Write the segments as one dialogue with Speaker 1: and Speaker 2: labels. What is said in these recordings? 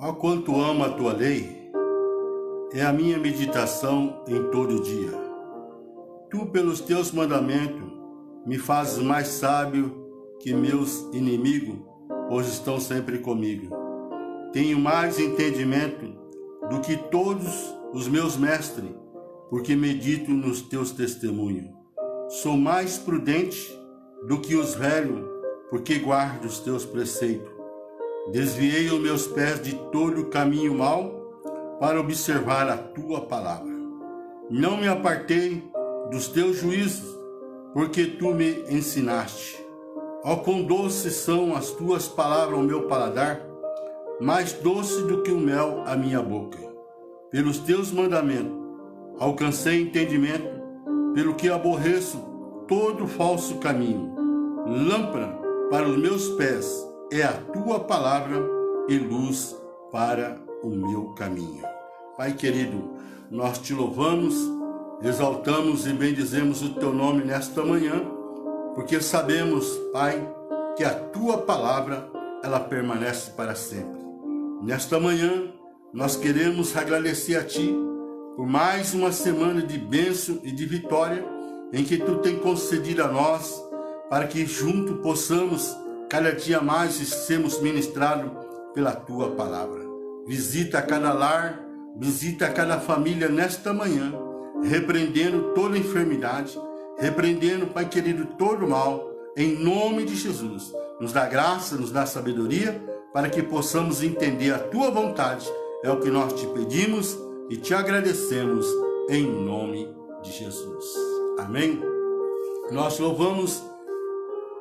Speaker 1: Ó quanto amo a tua lei, é a minha meditação em todo dia. Tu, pelos teus mandamentos, me fazes mais sábio que meus inimigos, pois estão sempre comigo. Tenho mais entendimento do que todos os meus mestres, porque medito nos teus testemunhos. Sou mais prudente do que os velhos, porque guardo os teus preceitos. Desviei os meus pés de todo o caminho mau, para observar a tua palavra. Não me apartei dos teus juízos, porque tu me ensinaste. Ó quão doces são as tuas palavras ao meu paladar, mais doce do que o mel à minha boca. Pelos teus mandamentos alcancei entendimento, pelo que aborreço todo falso caminho. Lâmpada para os meus pés é a tua palavra e luz para o meu caminho. Pai querido, nós te louvamos, exaltamos e bendizemos o teu nome nesta manhã, porque sabemos, Pai, que a tua palavra, ela permanece para sempre. Nesta manhã, nós queremos agradecer a ti por mais uma semana de bênção e de vitória em que tu tem concedido a nós, para que juntos possamos cada dia mais sermos ministrados pela tua palavra. Visita cada lar, visita cada família nesta manhã, repreendendo toda enfermidade, repreendendo, Pai querido, todo mal, em nome de Jesus. Nos dá graça, nos dá sabedoria, para que possamos entender a tua vontade. É o que nós te pedimos e te agradecemos em nome de Jesus. Amém? Nós louvamos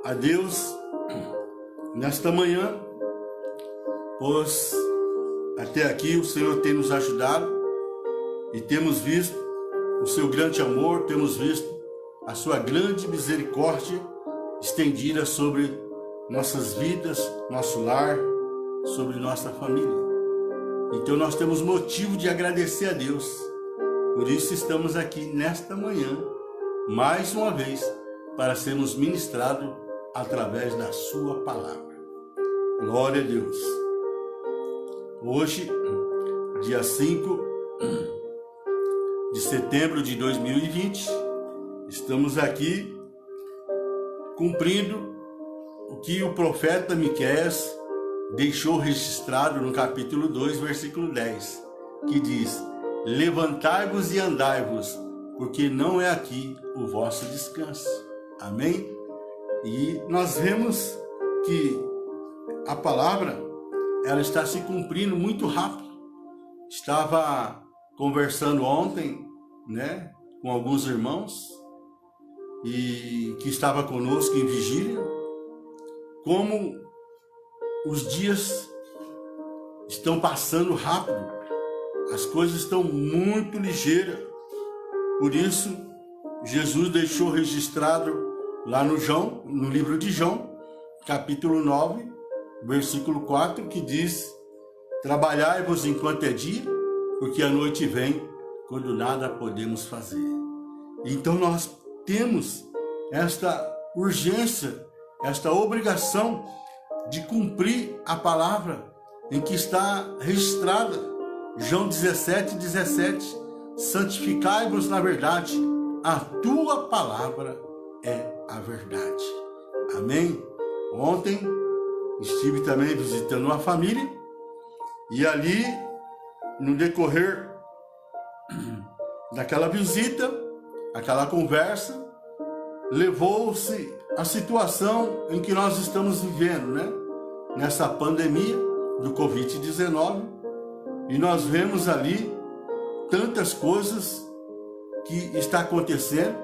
Speaker 1: a Deus nesta manhã, pois até aqui o Senhor tem nos ajudado e temos visto o seu grande amor, temos visto a sua grande misericórdia estendida sobre nossas vidas, nosso lar, sobre nossa família. Então nós temos motivo de agradecer a Deus. Por isso estamos aqui nesta manhã, mais uma vez, para sermos ministrados através da sua palavra. Glória a Deus. Hoje, dia 5 de setembro de 2020, estamos aqui cumprindo o que o profeta Miqueias deixou registrado no capítulo 2, versículo 10, que diz: levantai-vos e andai-vos, porque não é aqui o vosso descanso. Amém? E nós vemos que a palavra, ela está se cumprindo muito rápido. Estava conversando ontem, com alguns irmãos e que estava conosco em vigília, como os dias estão passando rápido, as coisas estão muito ligeiras. Por isso, Jesus deixou registrado lá no livro de João, capítulo 9, versículo 4, que diz: trabalhai-vos enquanto é dia, porque a noite vem quando nada podemos fazer. Então nós temos esta urgência, esta obrigação de cumprir a palavra em que está registrada. João 17:17, santificai-vos na verdade, a tua palavra é a verdade. Amém? Ontem estive também visitando uma família e ali, no decorrer daquela visita, aquela conversa, levou-se a situação em que nós estamos vivendo, nessa pandemia do Covid-19, e nós vemos ali tantas coisas que está acontecendo,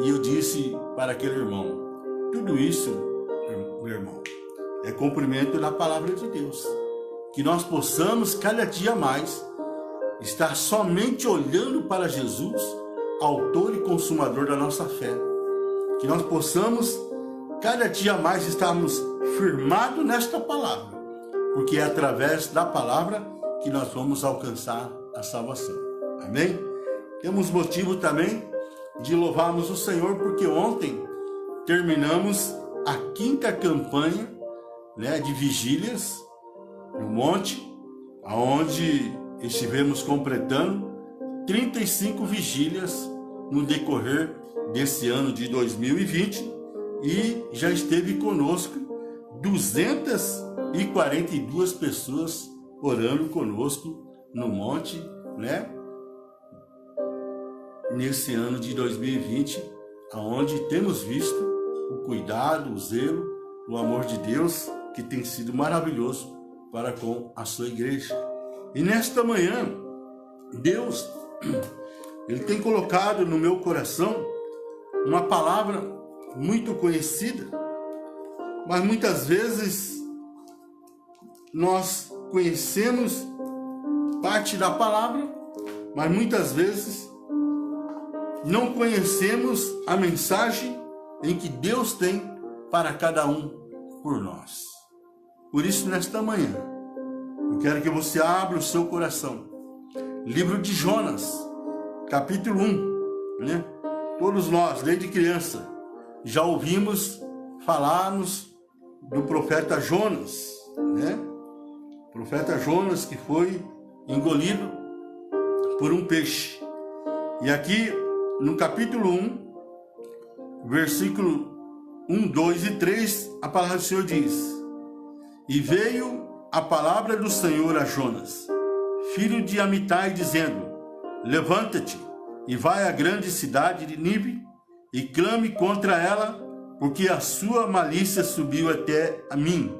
Speaker 1: e eu disse para aquele irmão: tudo isso, meu irmão, é cumprimento da palavra de Deus, que nós possamos cada dia mais estar somente olhando para Jesus, autor e consumador da nossa fé, que nós possamos cada dia mais estarmos firmados nesta palavra, porque é através da palavra que nós vamos alcançar a salvação. Amém? Temos motivo também de louvarmos o Senhor, porque ontem terminamos a 5ª campanha de vigílias no monte, onde estivemos completando 35 vigílias no decorrer desse ano de 2020 e já esteve conosco 242 pessoas orando conosco no monte, né? Nesse ano de 2020, aonde temos visto o cuidado, o zelo, o amor de Deus, que tem sido maravilhoso para com a sua igreja. E nesta manhã, Deus, Ele tem colocado no meu coração uma palavra muito conhecida, mas muitas vezes nós conhecemos parte da palavra, mas muitas vezes não conhecemos a mensagem em que Deus tem para cada um por nós. Por isso, nesta manhã, eu quero que você abra o seu coração. Livro de Jonas, capítulo 1, né? Todos nós, desde criança, já ouvimos falarmos do profeta Jonas, né? O profeta Jonas que foi engolido por um peixe. E aqui, no capítulo 1, versículo 1, 2 e 3, a palavra do Senhor diz: E veio a palavra do Senhor a Jonas, filho de Amitai, dizendo: Levanta-te e vai à grande cidade de Nínive e clame contra ela, porque a sua malícia subiu até a mim.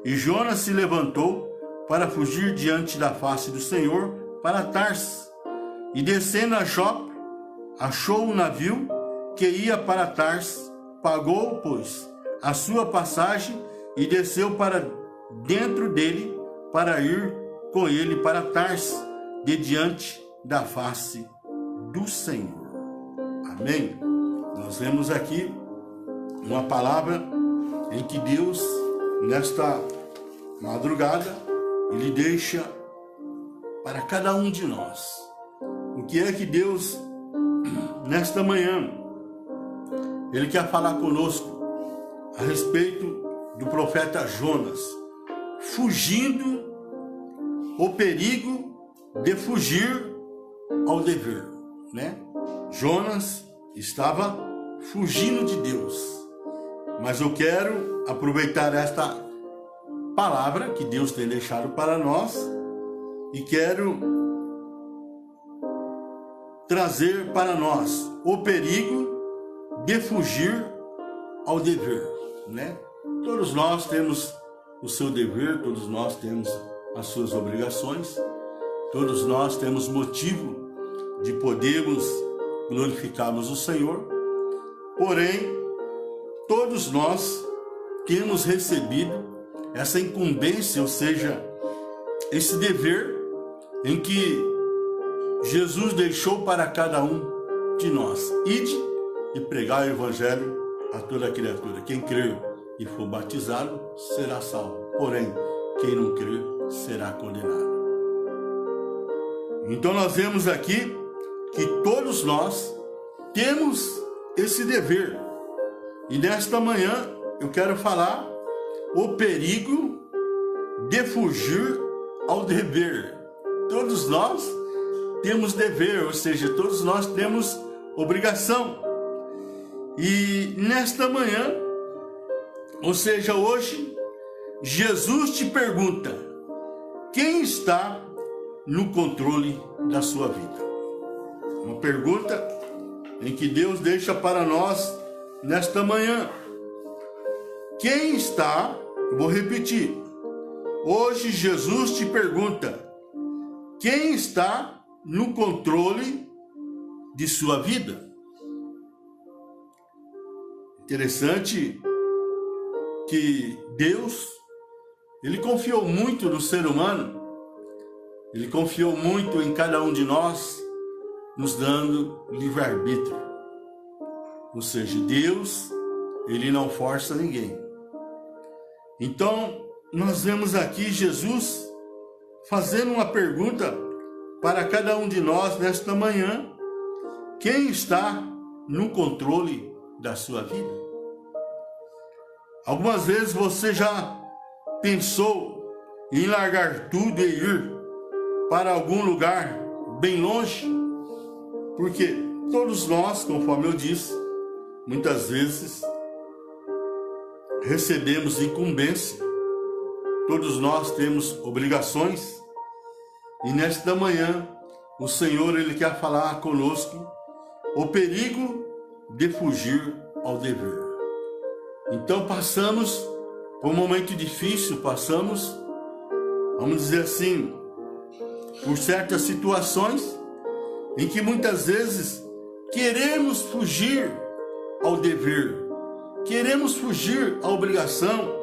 Speaker 1: E Jonas se levantou para fugir diante da face do Senhor para Tarsis. E descendo a Jope, achou um navio que ia para Tarsis, pagou, pois, a sua passagem e desceu para dentro dele para ir com ele para Tarsis, de diante da face do Senhor. Amém? Nós vemos aqui uma palavra em que Deus, nesta madrugada, Ele deixa para cada um de nós. O que é que Deus, nesta manhã, Ele quer falar conosco a respeito do profeta Jonas, fugindo o perigo de fugir ao dever, né? Jonas estava fugindo de Deus, mas eu quero aproveitar esta palavra que Deus tem deixado para nós e quero trazer para nós o perigo de fugir ao dever, né? Todos nós temos o seu dever, todos nós temos as suas obrigações, todos nós temos motivo de podermos glorificarmos o Senhor, porém, todos nós temos recebido essa incumbência, ou seja, esse dever em que Jesus deixou para cada um de nós: ide e pregar o evangelho a toda criatura. Quem crer e for batizado será salvo, porém, quem não crer será condenado. Então nós vemos aqui que todos nós temos esse dever. E nesta manhã eu quero falar o perigo de fugir ao dever. Todos nós temos dever, ou seja, todos nós temos obrigação. E nesta manhã, ou seja, hoje, Jesus te pergunta: quem está no controle da sua vida? Uma pergunta em que Deus deixa para nós nesta manhã. Quem está, vou repetir, hoje Jesus te pergunta: quem está no controle de sua vida? Interessante que Deus, Ele confiou muito no ser humano, Ele confiou muito em cada um de nós, nos dando livre-arbítrio. Ou seja, Deus, Ele não força ninguém. Então, nós vemos aqui Jesus fazendo uma pergunta para cada um de nós nesta manhã: quem está no controle da sua vida? Algumas vezes você já pensou em largar tudo e ir para algum lugar bem longe? Porque todos nós, conforme eu disse, muitas vezes recebemos incumbência, todos nós temos obrigações, e nesta manhã o Senhor, Ele quer falar conosco o perigo de fugir ao dever. Então passamos por um momento difícil, passamos, vamos dizer assim, por certas situações em que muitas vezes queremos fugir ao dever, queremos fugir à obrigação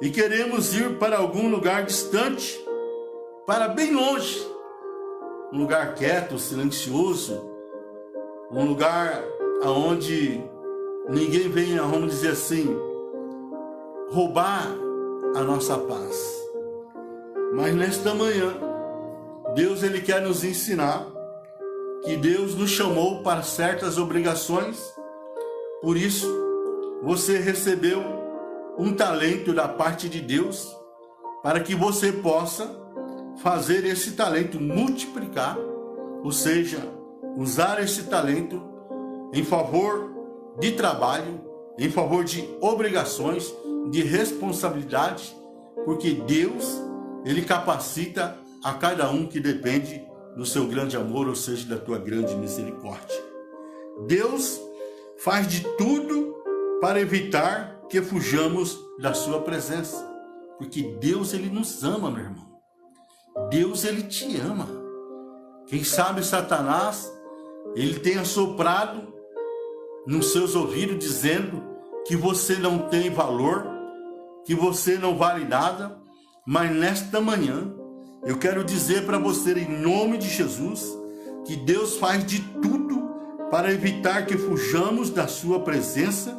Speaker 1: e queremos ir para algum lugar distante, para bem longe, um lugar quieto, silencioso, um lugar onde ninguém venha, vamos dizer assim, roubar a nossa paz. Mas nesta manhã, Deus, Ele quer nos ensinar que Deus nos chamou para certas obrigações. Por isso, você recebeu um talento da parte de Deus para que você possa fazer esse talento multiplicar, ou seja, usar esse talento em favor de trabalho, em favor de obrigações, de responsabilidade, porque Deus, Ele capacita a cada um que depende do seu grande amor, ou seja, da tua grande misericórdia. Deus faz de tudo para evitar que fujamos da sua presença, porque Deus, Ele nos ama, meu irmão. Deus, Ele te ama. Quem sabe Satanás, ele tem assoprado nos seus ouvidos dizendo que você não tem valor, que você não vale nada, mas nesta manhã eu quero dizer para você, em nome de Jesus, que Deus faz de tudo para evitar que fujamos da sua presença.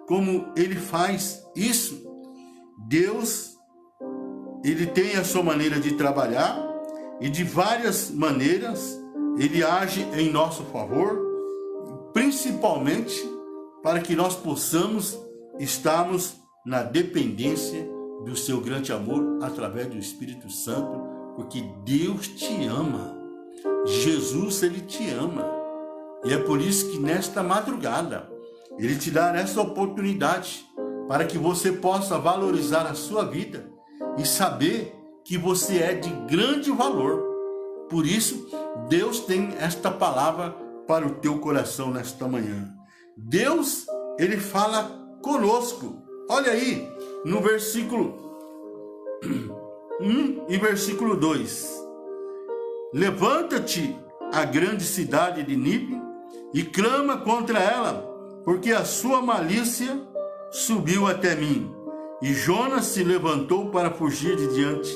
Speaker 1: Como Ele faz isso? Deus, Ele tem a sua maneira de trabalhar e de várias maneiras Ele age em nosso favor, principalmente para que nós possamos estarmos na dependência do seu grande amor através do Espírito Santo, porque Deus te ama. Jesus, Ele te ama. E é por isso que nesta madrugada Ele te dá essa oportunidade para que você possa valorizar a sua vida e saber que você é de grande valor. Por isso, Deus tem esta palavra para o teu coração nesta manhã. Deus, Ele fala conosco. Olha aí, no versículo 1 e versículo 2. Levanta-te a grande cidade de Nínive e clama contra ela, porque a sua malícia subiu até mim. E Jonas se levantou para fugir de diante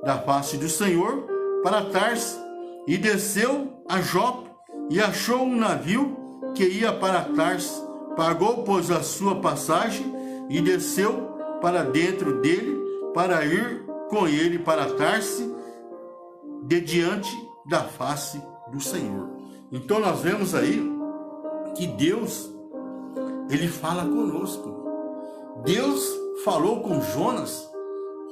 Speaker 1: da face do Senhor para Tarsis, e desceu a Jope, e achou um navio que ia para Tarsis. Pagou, pois, a sua passagem, e desceu para dentro dele, para ir com ele para Tarsis, de diante da face do Senhor. Então nós vemos aí que Deus, Ele fala conosco. Deus falou com Jonas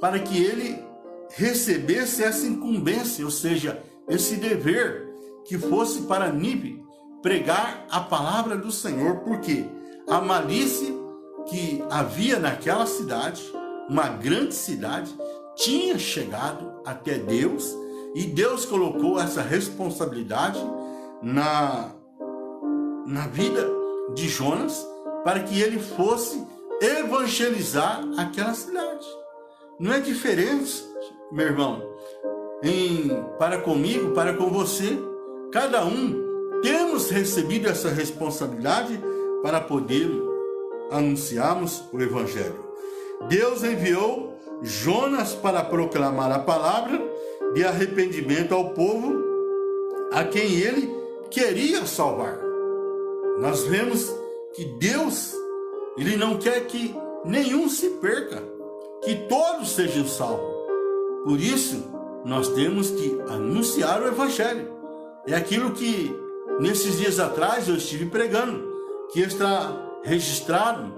Speaker 1: para que ele recebesse essa incumbência, ou seja, esse dever, que fosse para Nínive pregar a palavra do Senhor, porque a malícia que havia naquela cidade, uma grande cidade, tinha chegado até Deus, e Deus colocou essa responsabilidade na vida de Jonas, para que ele fosse evangelizar aquela cidade. Não é diferente, meu irmão, para comigo, para com você. Cada um temos recebido essa responsabilidade para poder anunciarmos o Evangelho. Deus enviou Jonas para proclamar a palavra de arrependimento ao povo a quem ele queria salvar. Nós vemos que Deus, Ele não quer que nenhum se perca, que todos sejam salvos. Por isso, nós temos que anunciar o Evangelho. É aquilo que nesses dias atrás eu estive pregando, que está registrado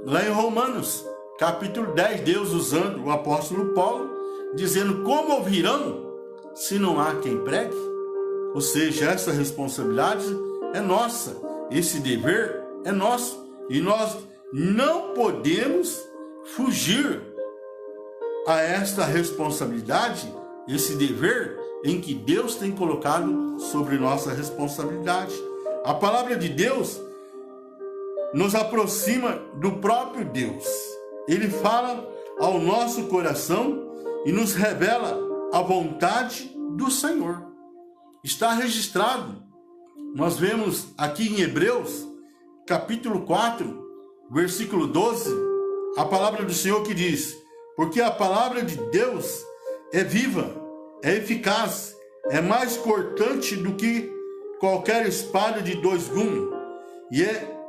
Speaker 1: lá em Romanos, capítulo 10, Deus usando o apóstolo Paulo, dizendo: como ouvirão se não há quem pregue? Ou seja, essa responsabilidade é nossa, esse dever é nosso, e nós não podemos fugir a esta responsabilidade, esse dever em que Deus tem colocado sobre nossa responsabilidade. A palavra de Deus nos aproxima do próprio Deus. Ele fala ao nosso coração e nos revela a vontade do Senhor. Está registrado. Nós vemos aqui em Hebreus, capítulo 4, versículo 12, a palavra do Senhor que diz: porque a palavra de Deus é viva, é eficaz, é mais cortante do que qualquer espada de dois gumes, e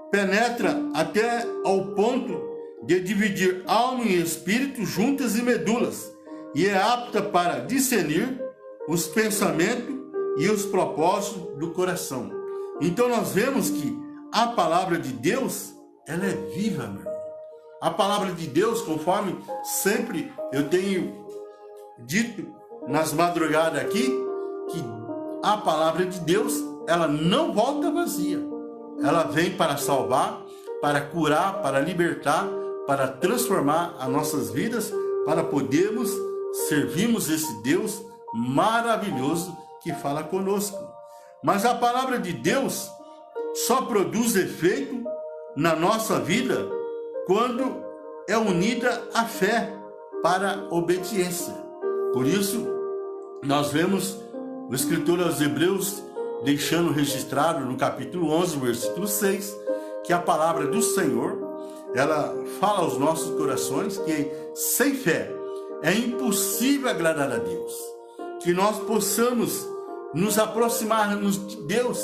Speaker 1: penetra até ao ponto de dividir alma e espírito, juntas e medulas, e é apta para discernir os pensamentos e os propósitos do coração. Então nós vemos que a palavra de Deus, ela é viva, meu irmão. A palavra de Deus, conforme sempre eu tenho dito nas madrugadas aqui, que a palavra de Deus, ela não volta vazia. Ela vem para salvar, para curar, para libertar, para transformar as nossas vidas, para podermos servirmos esse Deus maravilhoso que fala conosco. Mas a palavra de Deus só produz efeito na nossa vida quando é unida à fé para a obediência. Por isso, nós vemos o escritor aos Hebreus deixando registrado no capítulo 11, versículo 6, que a palavra do Senhor, ela fala aos nossos corações que sem fé é impossível agradar a Deus. Que nós possamos nos aproximarmos de Deus,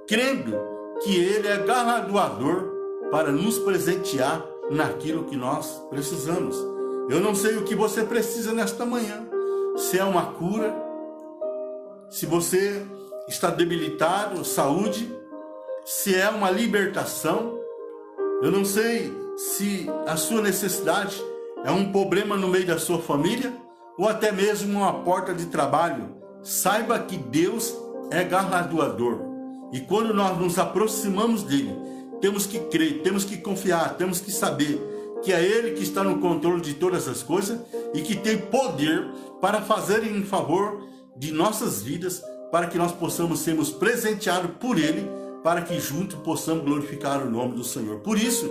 Speaker 1: crendo que Ele é galardoador para nos presentear naquilo que nós precisamos. Eu não sei o que você precisa nesta manhã, se é uma cura, se você está debilitado, saúde, se é uma libertação. Eu não sei se a sua necessidade é um problema no meio da sua família ou até mesmo uma porta de trabalho. Saiba que Deus é galardoador, e quando nós nos aproximamos dele, temos que crer, temos que confiar, temos que saber que é Ele que está no controle de todas as coisas e que tem poder para fazer em favor de nossas vidas, para que nós possamos sermos presenteados por Ele, para que juntos possamos glorificar o nome do Senhor. Por isso,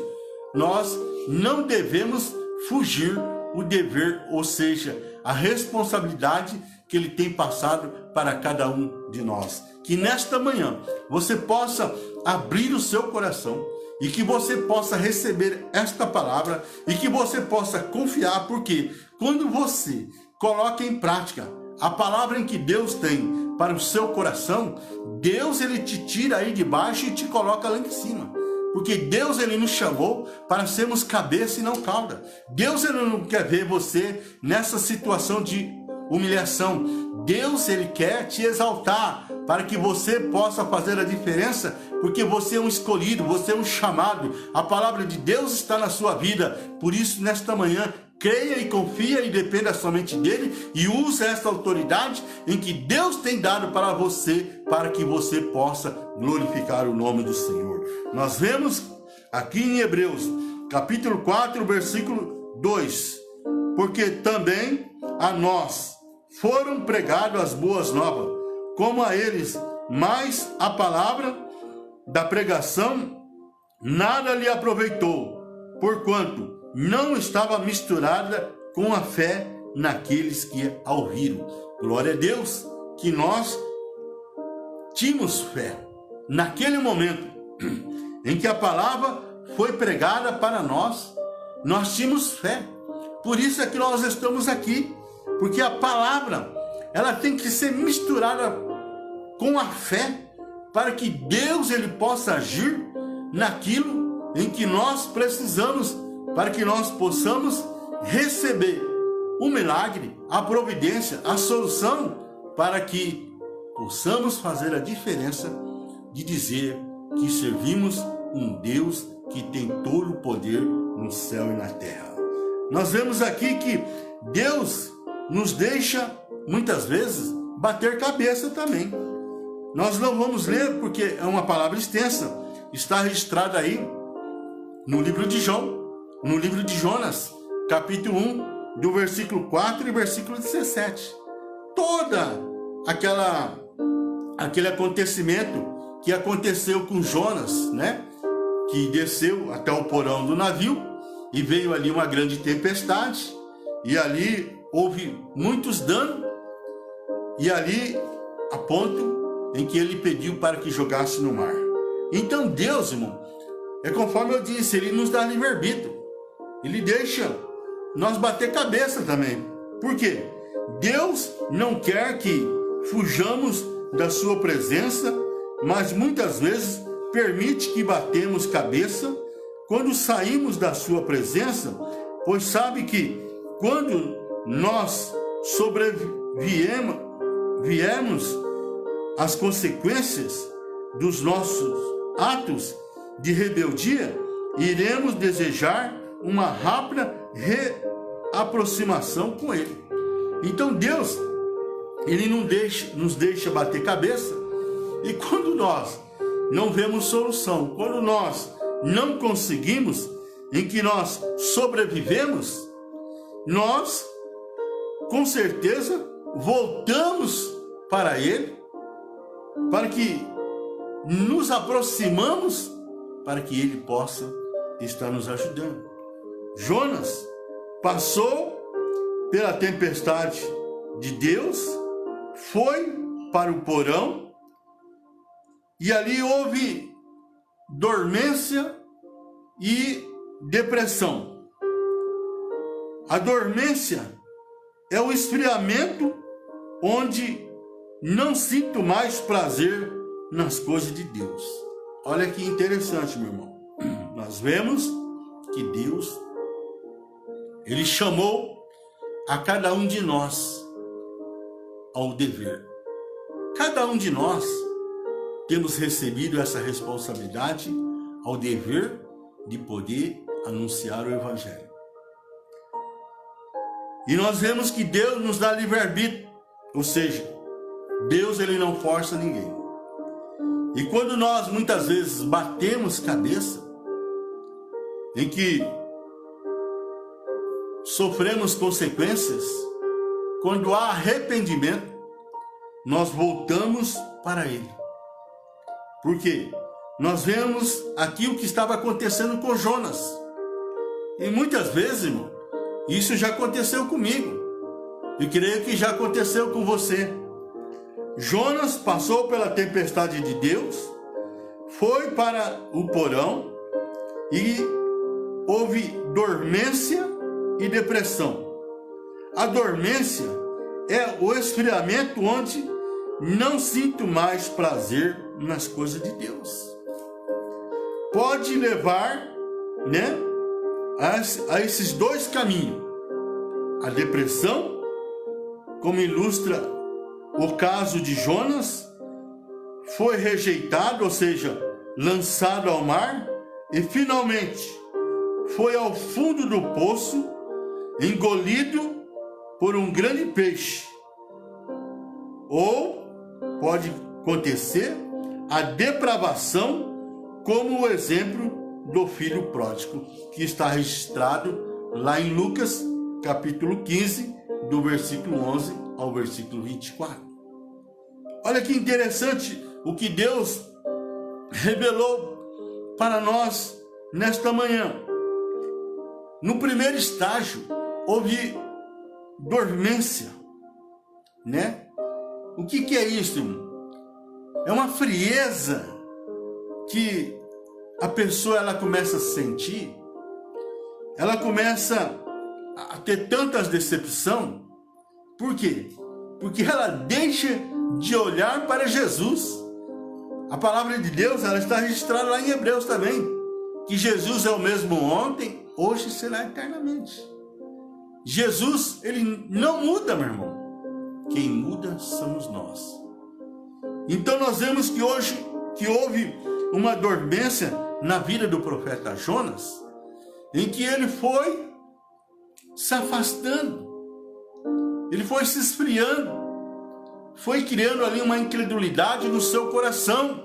Speaker 1: nós não devemos fugir o dever, ou seja, a responsabilidade que Ele tem passado para cada um de nós. Que nesta manhã você possa abrir o seu coração e que você possa receber esta palavra e que você possa confiar, porque quando você coloca em prática a palavra em que Deus tem para o seu coração, Deus ele te tira aí de baixo e te coloca lá em cima. Porque Deus ele nos chamou para sermos cabeça e não cauda. Deus ele não quer ver você nessa situação de humilhação. Deus ele quer te exaltar para que você possa fazer a diferença, porque você é um escolhido, você é um chamado. A palavra de Deus está na sua vida. Por isso, nesta manhã, creia e confia e dependa somente dele e use essa autoridade em que Deus tem dado para você, para que você possa glorificar o nome do Senhor. Nós vemos aqui em Hebreus, capítulo 4, versículo 2. Porque também a nós foram pregadas as boas novas, como a eles, mas a palavra da pregação nada lhe aproveitou, porquanto não estava misturada com a fé naqueles que a ouviram. Glória a Deus que nós tínhamos fé. Naquele momento em que a palavra foi pregada para nós, nós tínhamos fé. Por isso é que nós estamos aqui, porque a palavra ela tem que ser misturada com a fé, para que Deus ele possa agir naquilo em que nós precisamos, para que nós possamos receber o milagre, a providência, a solução, para que possamos fazer a diferença de dizer que servimos um Deus que tem todo o poder no céu e na terra. Nós vemos aqui que Deus nos deixa, muitas vezes, bater cabeça também. Nós não vamos ler porque é uma palavra extensa, está registrada aí no livro de Jonas, capítulo 1, do versículo 4 e versículo 17. Toda aquele acontecimento que aconteceu com Jonas, né? Que desceu até o porão do navio e veio ali uma grande tempestade e ali houve muitos danos e ali a ponto em que ele pediu para que jogasse no mar. Então Deus, irmão, é conforme eu disse, ele nos dá livre-arbítrio. Ele deixa nós bater cabeça também. Por quê? Deus não quer que fujamos da sua presença, mas muitas vezes permite que batemos cabeça quando saímos da sua presença, pois sabe que quando nós viemos às consequências dos nossos atos de rebeldia, iremos desejar uma rápida reaproximação com Ele. Então Deus, Ele não nos deixa bater cabeça, e quando nós não vemos solução, quando nós não conseguimos, em que nós sobrevivemos, nós, com certeza, voltamos para Ele, para que nos aproximamos, para que Ele possa estar nos ajudando. Jonas passou pela tempestade de Deus, foi para o porão, e ali houve dormência e depressão. A dormência é o esfriamento onde não sinto mais prazer nas coisas de Deus. Olha que interessante, meu irmão. Nós vemos que Deus, Ele chamou a cada um de nós ao dever. Cada um de nós temos recebido essa responsabilidade ao dever de poder anunciar o Evangelho. E nós vemos que Deus nos dá livre-arbítrio, ou seja, Deus ele não força ninguém. E quando nós muitas vezes batemos cabeça, em que sofremos consequências, quando há arrependimento, nós voltamos para Ele. Por quê? Nós vemos aqui o que estava acontecendo com Jonas. E muitas vezes, irmão, isso já aconteceu comigo. E creio que já aconteceu com você. Jonas passou pela tempestade de Deus, foi para o porão e houve dormência e depressão. A dormência é o esfriamento onde não sinto mais prazer nas coisas de Deus. Pode levar, né, a esses dois caminhos. A depressão, como ilustra o caso de Jonas, foi rejeitado, ou seja, lançado ao mar, e finalmente foi ao fundo do poço, engolido por um grande peixe. Ou pode acontecer a depravação, como o exemplo do filho pródigo, que está registrado lá em Lucas, capítulo 15, do versículo 11 ao versículo 24. Olha que interessante o que Deus revelou para nós nesta manhã. No primeiro estágio, houve dormência, né? O que é isso, irmão? É uma frieza que a pessoa ela começa a sentir, ela começa a ter tantas decepções. Por quê? Porque ela deixa de olhar para Jesus. A palavra de Deus ela está registrada lá em Hebreus também, que Jesus é o mesmo ontem, hoje e será eternamente. Jesus, ele não muda, meu irmão. Quem muda somos nós. Então nós vemos que hoje que houve uma dormência na vida do profeta Jonas, em que ele foi se afastando. ele foi se esfriando, foi criando ali uma incredulidade no seu coração.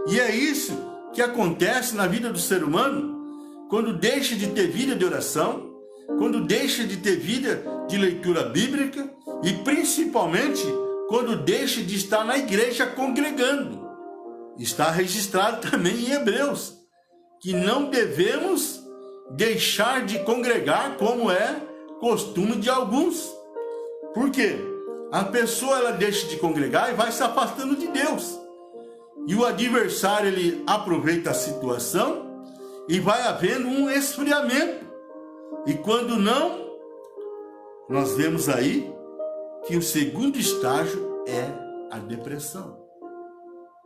Speaker 1: E é isso que acontece na vida do ser humano quando deixa de ter vida de oração, quando deixa de ter vida de leitura bíblica e principalmente quando deixa de estar na igreja congregando. Está registrado também em Hebreus que não devemos deixar de congregar como é costume de alguns. Por quê? A pessoa ela deixa de congregar e vai se afastando de Deus. E o adversário ele aproveita a situação e vai havendo um esfriamento. E quando não, nós vemos aí que o segundo estágio é a depressão.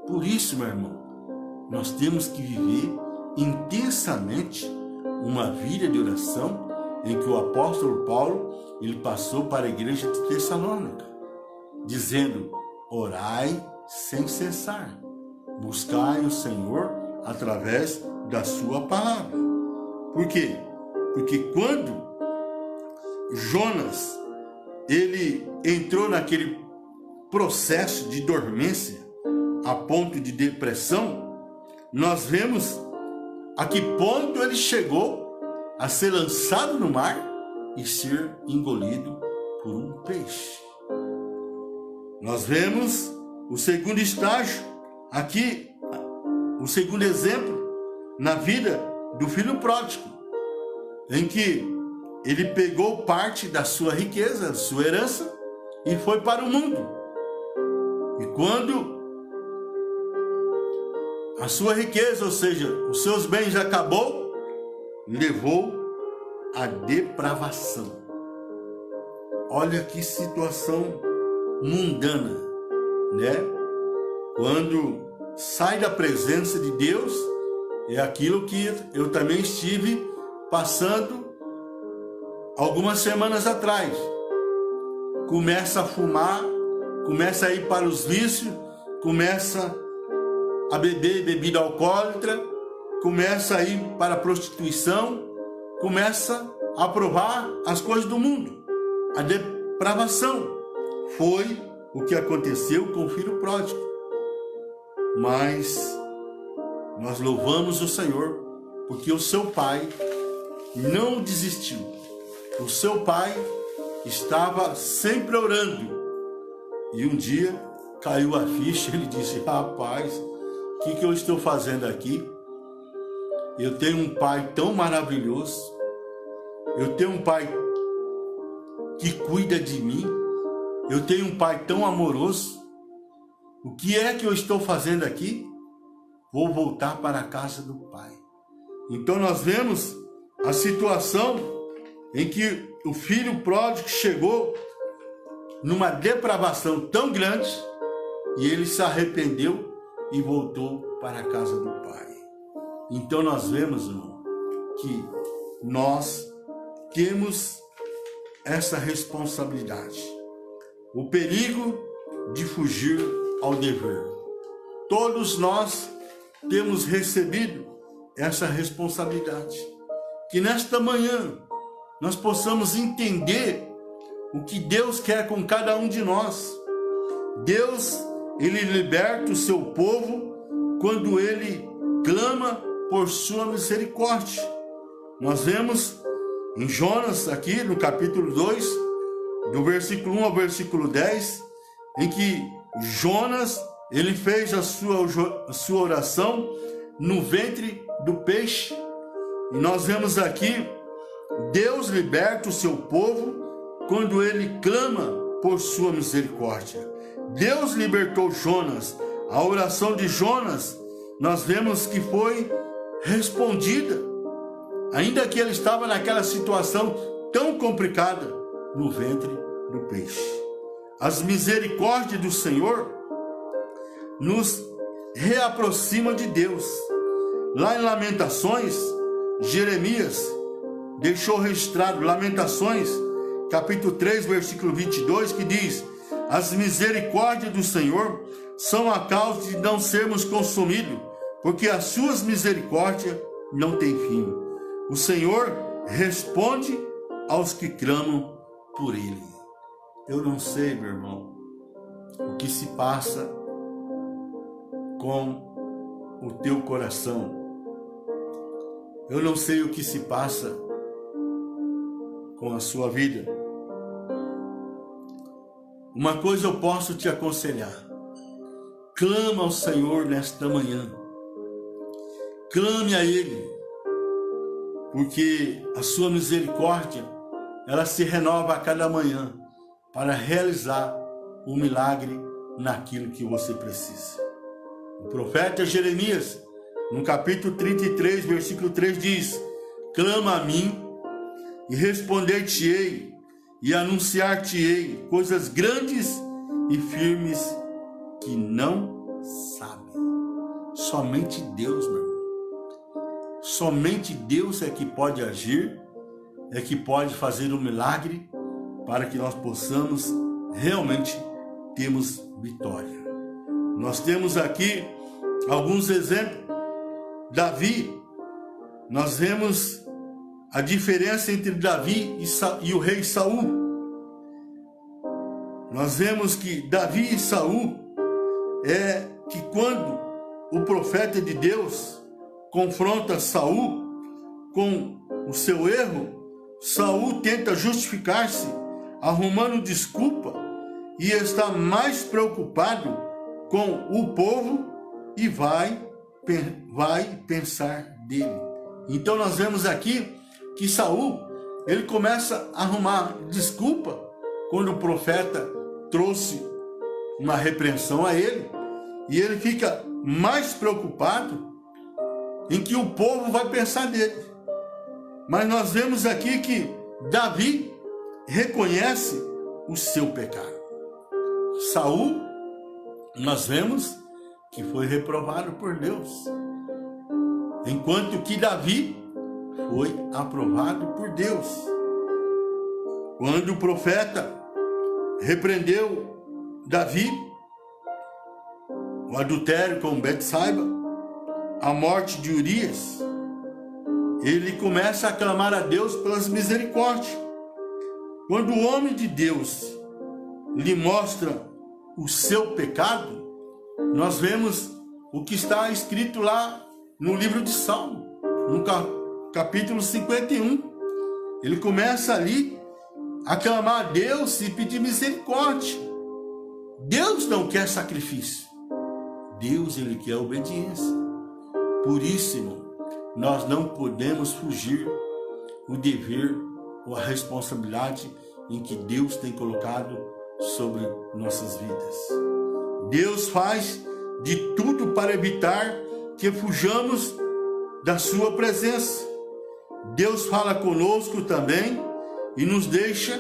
Speaker 1: Por isso, meu irmão, nós temos que viver intensamente uma vida de oração em que o apóstolo Paulo ele passou para a igreja de Tessalônica, dizendo: orai sem cessar, buscai o Senhor através da sua palavra. Por quê? Porque quando Jonas ele entrou naquele processo de dormência a ponto de depressão, nós vemos a que ponto ele chegou a ser lançado no mar e ser engolido por um peixe. Nós vemos o segundo estágio aqui, o segundo exemplo na vida do filho pródigo, em que ele pegou parte da sua riqueza, sua herança, e foi para o mundo. E quando a sua riqueza, ou seja, os seus bens acabou, levou à depravação. Olha que situação mundana, né? Quando sai da presença de Deus, é aquilo que eu também estive passando algumas semanas atrás. Começa a fumar, começa a ir para os vícios, começa a beber bebida alcoólatra, começa a ir para a prostituição, começa a provar as coisas do mundo. A depravação foi o que aconteceu com o filho pródigo. Mas nós louvamos o Senhor, porque o seu pai não desistiu. O seu pai estava sempre orando. E um dia caiu a ficha, ele disse: rapaz, o que eu estou fazendo aqui? Eu tenho um pai tão maravilhoso, eu tenho um pai que cuida de mim, eu tenho um pai tão amoroso. O que é que eu estou fazendo aqui? Vou voltar para a casa do pai. Então nós vemos a situação em que o filho pródigo chegou numa depravação tão grande e ele se arrependeu e voltou para a casa do pai. Então nós vemos, irmão, que nós temos essa responsabilidade, o perigo de fugir ao dever. Todos nós temos recebido essa responsabilidade. Que nesta manhã nós possamos entender o que Deus quer com cada um de nós. Deus, ele liberta o seu povo quando ele clama por sua misericórdia. Nós vemos em Jonas, aqui no capítulo 2, do versículo 1 ao versículo 10, em que Jonas, ele fez a sua oração no ventre do peixe. E nós vemos aqui, Deus liberta o seu povo quando ele clama por sua misericórdia. Deus libertou Jonas. A oração de Jonas, nós vemos que foi respondida, ainda que ele estava naquela situação tão complicada no ventre do peixe. As misericórdias do Senhor nos reaproximam de Deus. Lá em Lamentações, Jeremias deixou registrado, Lamentações, capítulo 3, versículo 22, que diz: as misericórdias do Senhor são a causa de não sermos consumidos, porque as suas misericórdias não têm fim. O Senhor responde aos que clamam por Ele. Eu não sei, meu irmão, o que se passa com o teu coração. Eu não sei o que se passa com a sua vida. Uma coisa eu posso te aconselhar: clama ao Senhor nesta manhã. Clame a Ele, porque a sua misericórdia, ela se renova a cada manhã para realizar um milagre naquilo que você precisa. O profeta Jeremias, no capítulo 33, versículo 3 diz: clama a mim e responder-te-ei e anunciar-te-ei coisas grandes e firmes que não sabe. Somente Deus, meu irmão. Somente Deus é que pode agir, é que pode fazer um milagre para que nós possamos realmente termos vitória. Nós temos aqui alguns exemplos. Davi, nós vemos a diferença entre Davi e o rei Saul. Nós vemos que Davi e Saul é que quando o profeta de Deus confronta Saul com o seu erro, Saul tenta justificar-se, arrumando desculpa, e está mais preocupado com o povo e vai pensar dele. Então nós vemos aqui que Saul, ele começa a arrumar desculpa quando o profeta trouxe uma repreensão a ele, e ele fica mais preocupado em que o povo vai pensar dele. Mas nós vemos aqui que Davi reconhece o seu pecado. Saul, nós vemos que foi reprovado por Deus, enquanto que Davi foi aprovado por Deus. Quando o profeta repreendeu Davi, o adultério com Betsaiba, a morte de Urias, ele começa a clamar a Deus pelas misericórdias. Quando o homem de Deus lhe mostra o seu pecado, nós vemos o que está escrito lá no livro de Salmo, no capítulo 51. Ele começa ali a clamar a Deus e pedir misericórdia. Deus não quer sacrifício. Deus, ele quer obediência. Por isso, irmão, nós não podemos fugir o dever ou a responsabilidade em que Deus tem colocado sobre nossas vidas. Deus faz de tudo para evitar que fujamos da sua presença. Deus fala conosco também e nos deixa,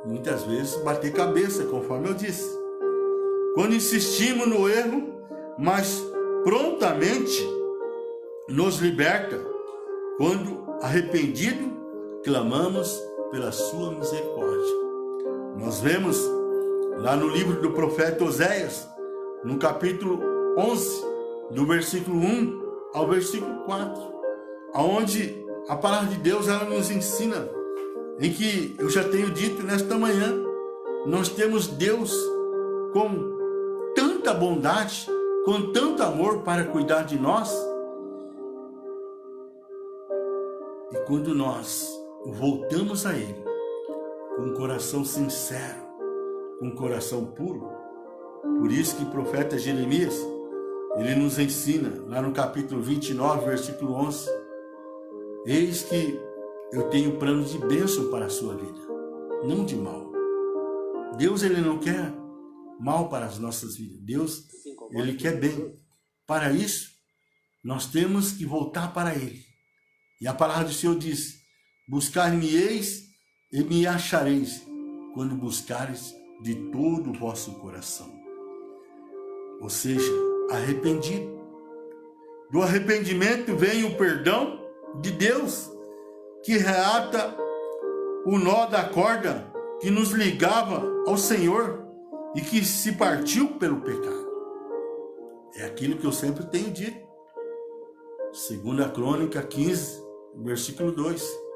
Speaker 1: muitas vezes, bater cabeça, conforme eu disse. Quando insistimos no erro, mas prontamente nos liberta. Quando arrependido, clamamos pela sua misericórdia. Nós vemos lá no livro do profeta Oséias, no capítulo 11, do versículo 1 ao versículo 4, onde a palavra de Deus ela nos ensina, em que eu já tenho dito nesta manhã, nós temos Deus com tanta bondade, com tanto amor para cuidar de nós. E quando nós voltamos a Ele, com um coração sincero, com um coração puro, por isso que o profeta Jeremias, ele nos ensina, lá no capítulo 29, versículo 11, eis que eu tenho planos de bênção para a sua vida, não de mal. Deus, ele não quer mal para as nossas vidas. Deus, ele quer bem. Para isso, nós temos que voltar para Ele. E a palavra do Senhor diz: buscar-me-eis e me achareis, quando buscareis de todo o vosso coração. Ou seja, arrependido. Do arrependimento vem o perdão de Deus, que reata o nó da corda que nos ligava ao Senhor e que se partiu pelo pecado. É aquilo que eu sempre tenho dito. 2 Crônica 15, versículo 2.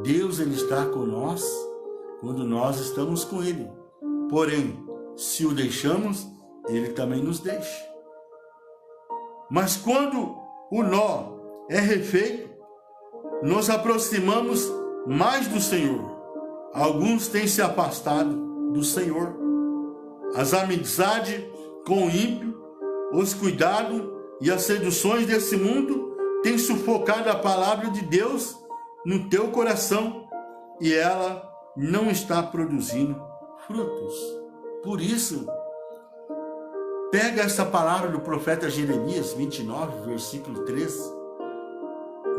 Speaker 1: Deus, ele está com nós quando nós estamos com Ele. Porém, se o deixamos, Ele também nos deixa. Mas quando o nó é refeito, nos aproximamos mais do Senhor. Alguns têm se afastado do Senhor. As amizades com o ímpio, os cuidados e as seduções desse mundo têm sufocado a palavra de Deus no teu coração e ela não está produzindo frutos. Por isso, pega essa palavra do profeta Jeremias 29, versículo 3.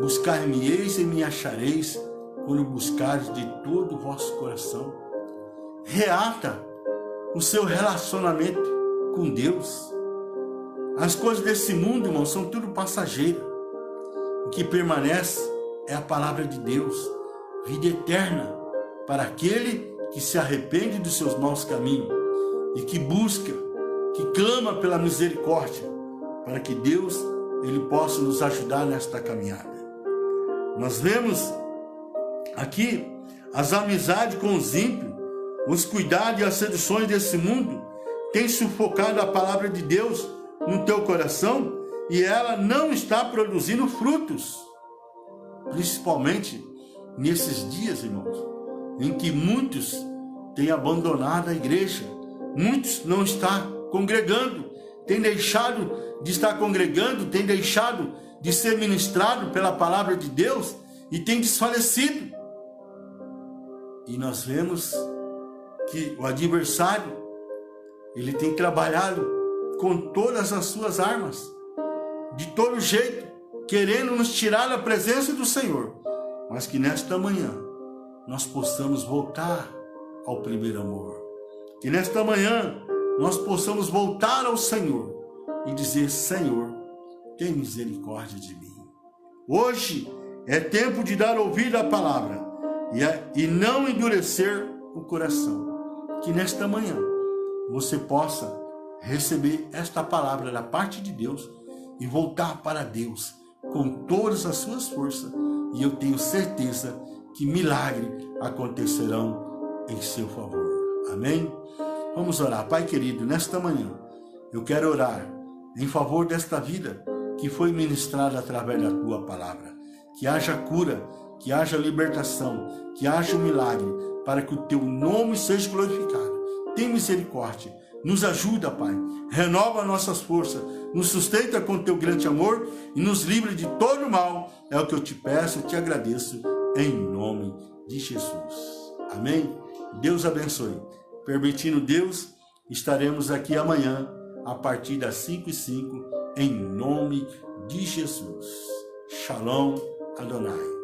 Speaker 1: Buscar-me-eis e me achareis quando buscares de todo o vosso coração. Reata o seu relacionamento com Deus. As coisas desse mundo, irmão, são tudo passageiro. O que permanece é a palavra de Deus, vida eterna para aquele que se arrepende dos seus maus caminhos e que busca, que clama pela misericórdia, para que Deus ele possa nos ajudar nesta caminhada. Nós vemos aqui as amizades com os ímpios, os cuidados e as seduções desse mundo têm sufocado a palavra de Deus no teu coração e ela não está produzindo frutos. Principalmente nesses dias, irmãos, em que muitos têm abandonado a igreja, muitos não estão congregando, têm deixado de estar congregando, têm deixado de ser ministrado pela palavra de Deus e têm desfalecido. E nós vemos que o adversário, ele tem trabalhado com todas as suas armas, de todo jeito, querendo nos tirar da presença do Senhor, mas que nesta manhã nós possamos voltar ao primeiro amor, que nesta manhã nós possamos voltar ao Senhor e dizer: Senhor, tem misericórdia de mim. Hoje é tempo de dar ouvido à palavra e não endurecer o coração. Que nesta manhã você possa receber esta palavra da parte de Deus e voltar para Deus com todas as suas forças. E eu tenho certeza que milagres acontecerão em seu favor. Amém? Vamos orar. Pai querido, nesta manhã eu quero orar em favor desta vida que foi ministrada através da tua palavra. Que haja cura, que haja libertação, que haja um milagre, para que o teu nome seja glorificado. Tem misericórdia, nos ajuda, Pai, renova nossas forças, nos sustenta com teu grande amor e nos livra de todo mal. É o que eu te peço, eu te agradeço, em nome de Jesus. Amém? Deus abençoe. Permitindo Deus, estaremos aqui amanhã, a partir das 5h05, em nome de Jesus. Shalom Adonai.